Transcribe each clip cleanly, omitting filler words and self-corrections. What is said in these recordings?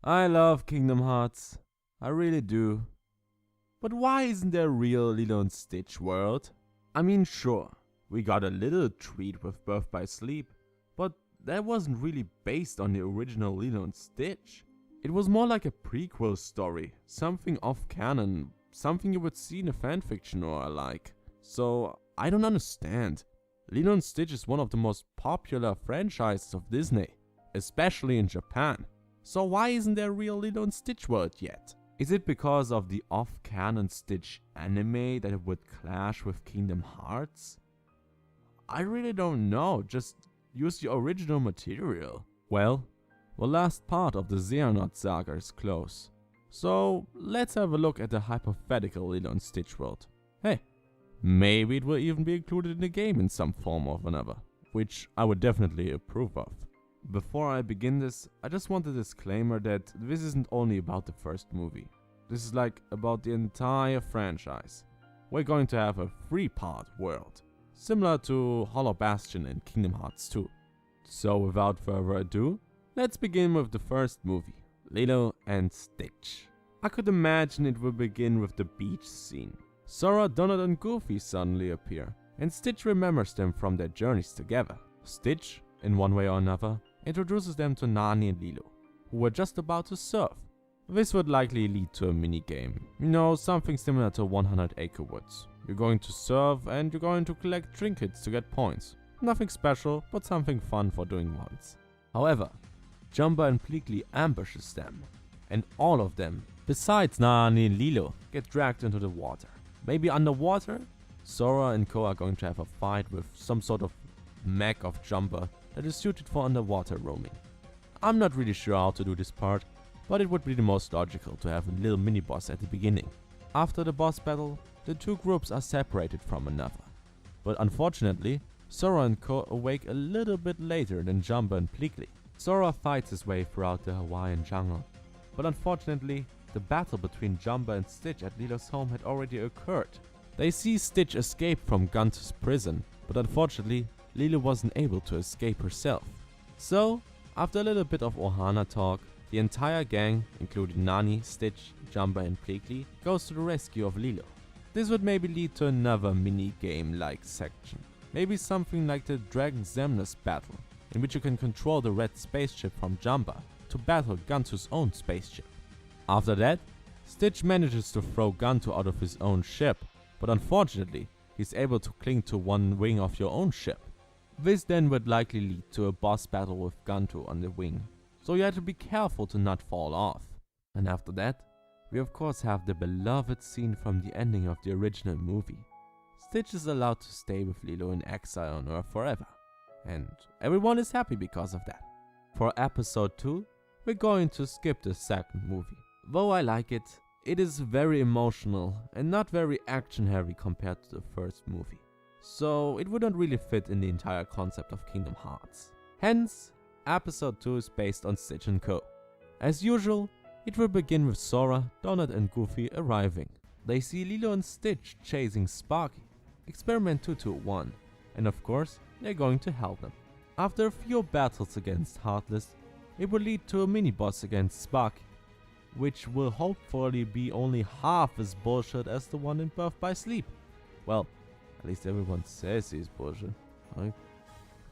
I love Kingdom Hearts. I really do. But why isn't there a real Lilo and Stitch world? I mean, sure, we got a little treat with Birth by Sleep, but that wasn't really based on the original Lilo and Stitch. It was more like a prequel story, something off canon, something you would see in a fanfiction or alike. So, I don't understand. Lilo and Stitch is one of the most popular franchises of Disney, especially in Japan. So why isn't there a real Lilo and Stitch world yet? Is it because of the off-canon Stitch anime that it would clash with Kingdom Hearts? I really don't know, just use the original material. Well, the last part of the Xehanort saga is close. So let's have a look at the hypothetical Lilo and Stitch world. Hey, maybe it will even be included in the game in some form or another, which I would definitely approve of. Before I begin this, I just want a disclaimer that this isn't only about the first movie. This is like about the entire franchise. We're going to have a 3-part world, similar to Hollow Bastion in Kingdom Hearts 2. So without further ado, let's begin with the first movie, Lilo and Stitch. I could imagine it will begin with the beach scene. Sora, Donald and Goofy suddenly appear, and Stitch remembers them from their journeys together. Stitch, in one way or another, introduces them to Nani and Lilo, who were just about to surf. This would likely lead to a mini-game. You know, something similar to 100 Acre Woods. You're going to surf and you're going to collect trinkets to get points. Nothing special, but something fun for doing once. However, Jumper and Pleakley ambushes them, and all of them, besides Nani and Lilo, get dragged into the water. Maybe underwater? Sora and Ko are going to have a fight with some sort of mech of Jumper that is suited for underwater roaming. I'm not really sure how to do this part, but it would be the most logical to have a little mini-boss at the beginning. After the boss battle, the two groups are separated from another. But unfortunately, Sora and Ko awake a little bit later than Jumper and Pleakley. Sora fights his way throughout the Hawaiian jungle, but unfortunately, the battle between Jumper and Stitch at Lilo's home had already occurred. They see Stitch escape from Guntu's prison, but unfortunately, Lilo wasn't able to escape herself. So, after a little bit of Ohana talk, the entire gang, including Nani, Stitch, Jumper and Pleakley, goes to the rescue of Lilo. This would maybe lead to another mini-game-like section. Maybe something like the Dragon Xemnas battle, in which you can control the red spaceship from Jumper to battle Guntu's own spaceship. After that, Stitch manages to throw Guntu out of his own ship, but unfortunately, he's able to cling to one wing of your own ship. This then would likely lead to a boss battle with Guntu on the wing, so you have to be careful to not fall off. And after that, we of course have the beloved scene from the ending of the original movie. Stitch is allowed to stay with Lilo in exile on Earth forever, and everyone is happy because of that. For episode 2, we're going to skip the second movie. Though I like it, it is very emotional and not very action heavy compared to the first movie. So it wouldn't really fit in the entire concept of Kingdom Hearts. Hence, episode 2 is based on Stitch and Co. As usual, it will begin with Sora, Donald and Goofy arriving. They see Lilo and Stitch chasing Sparky, Experiment 221, and of course, they're going to help them. After a few battles against Heartless, it will lead to a mini-boss against Sparky, which will hopefully be only half as bullshit as the one in Birth by Sleep. Well, at least everyone says he's bullshit. I kind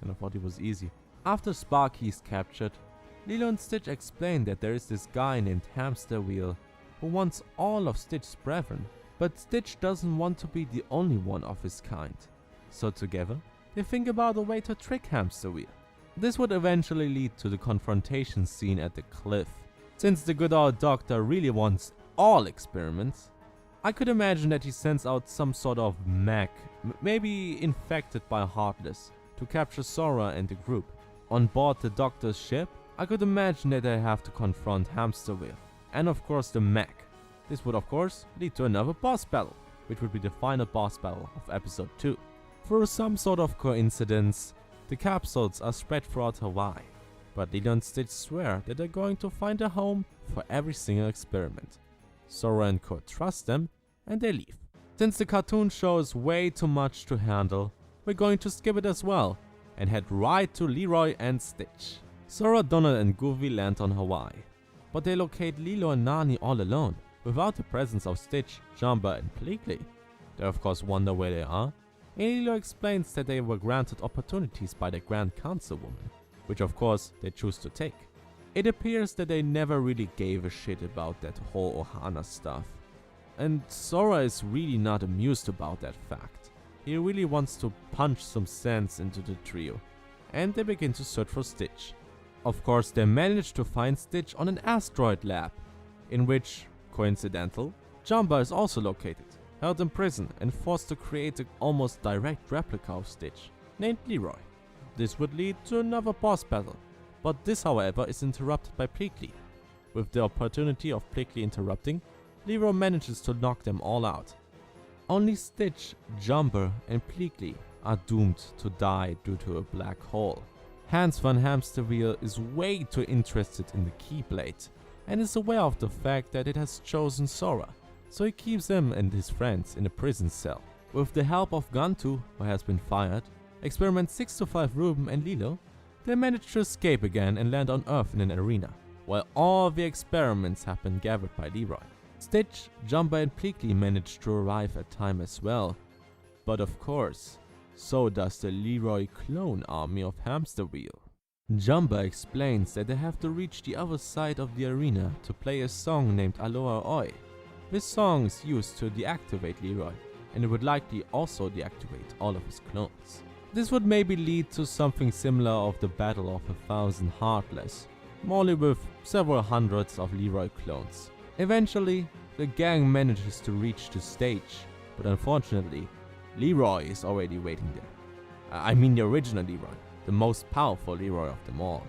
of thought it was easy. After Sparky is captured, Lilo and Stitch explain that there is this guy named Hamster Wheel who wants all of Stitch's brethren, but Stitch doesn't want to be the only one of his kind. So together, they think about a way to trick Hamster Wheel. This would eventually lead to the confrontation scene at the cliff. Since the good old doctor really wants all experiments, I could imagine that he sends out some sort of mech, maybe infected by Heartless, to capture Sora and the group. On board the doctor's ship, I could imagine that they have to confront Hamster Wheel, and of course the mech. This would of course lead to another boss battle, which would be the final boss battle of episode 2. Through some sort of coincidence, the capsules are spread throughout Hawaii, but Lilo and Stitch swear that they're going to find a home for every single experiment. Sora and Ko trust them, and they leave. Since the cartoon show is way too much to handle, we're going to skip it as well, and head right to Leroy and Stitch. Sora, Donald and Goofy land on Hawaii. but they locate Lilo and Nani all alone, without the presence of Stitch, Jumper and Pleakley. They of course wonder where they are, and Lilo explains that they were granted opportunities by the Grand Councilwoman, which of course they choose to take. It appears that they never really gave a shit about that whole Ohana stuff. And Sora is really not amused about that fact. He really wants to punch some sense into the trio, and they begin to search for Stitch. Of course, they manage to find Stitch on an asteroid lab, in which, coincidental, Jumper is also located, held in prison and forced to create an almost direct replica of Stitch, named Leroy. This would lead to another boss battle, but this however is interrupted by Pleakley. With the opportunity of Pleakley interrupting, Leroy manages to knock them all out. Only Stitch, Jumper and Pleakley are doomed to die due to a black hole. Hans van Hamsterwheel is way too interested in the Keyblade and is aware of the fact that it has chosen Sora, so he keeps him and his friends in a prison cell. With the help of Gantu, who has been fired, Experiment 625 Ruben and Lilo, they manage to escape again and land on Earth in an arena, while all the experiments have been gathered by Leroy. Stitch, Jumper and Pleakley manage to arrive at time as well, but of course, so does the Leroy clone army of Hamsterwheel. Jumper explains that they have to reach the other side of the arena to play a song named Aloha Oi. This song is used to deactivate Leroy, and it would likely also deactivate all of his clones. This would maybe lead to something similar of the Battle of 1,000 Heartless, only with several hundreds of Leroy clones. Eventually, the gang manages to reach the stage, but unfortunately, Leroy is already waiting there. I mean the original Leroy, the most powerful Leroy of them all,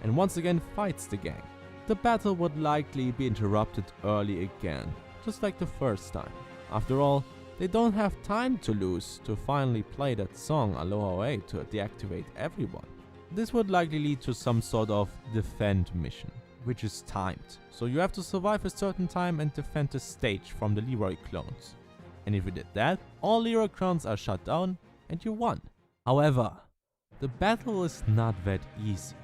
and once again fights the gang. The battle would likely be interrupted early again, just like the first time. After all, they don't have time to lose to finally play that song Aloha Oi to deactivate everyone. This would likely lead to some sort of defend mission, which is timed, so you have to survive a certain time and defend the stage from the Leroy clones. And if you did that, all Leroy clones are shut down and you won. However, the battle is not that easy.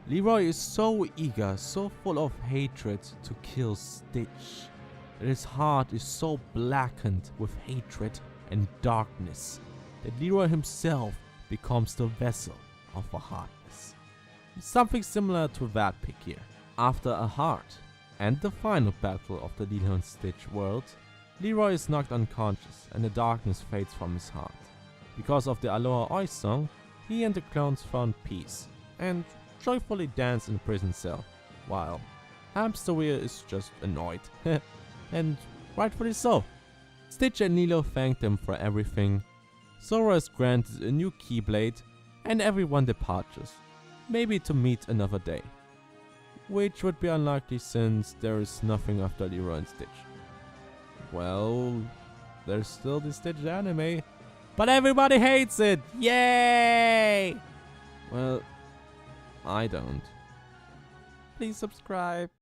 Leroy is so eager, so full of hatred to kill Stitch, that his heart is so blackened with hatred and darkness that Leroy himself becomes the vessel of a heartless. Something similar to that pick here. After a heart and the final battle of the Lilo and Stitch world, Leroy is knocked unconscious and the darkness fades from his heart. Because of the Aloha Oi song, he and the clones found peace and joyfully dance in a prison cell, while Hamsterwheel is just annoyed, and rightfully so. Stitch and Lilo thank them for everything, Sora is granted a new Keyblade, and everyone departures, maybe to meet another day. Which would be unlikely since there is nothing after Leroy and Stitch. Well, there's still the Stitch anime, but everybody hates it! Yay! Well, I don't. Please subscribe.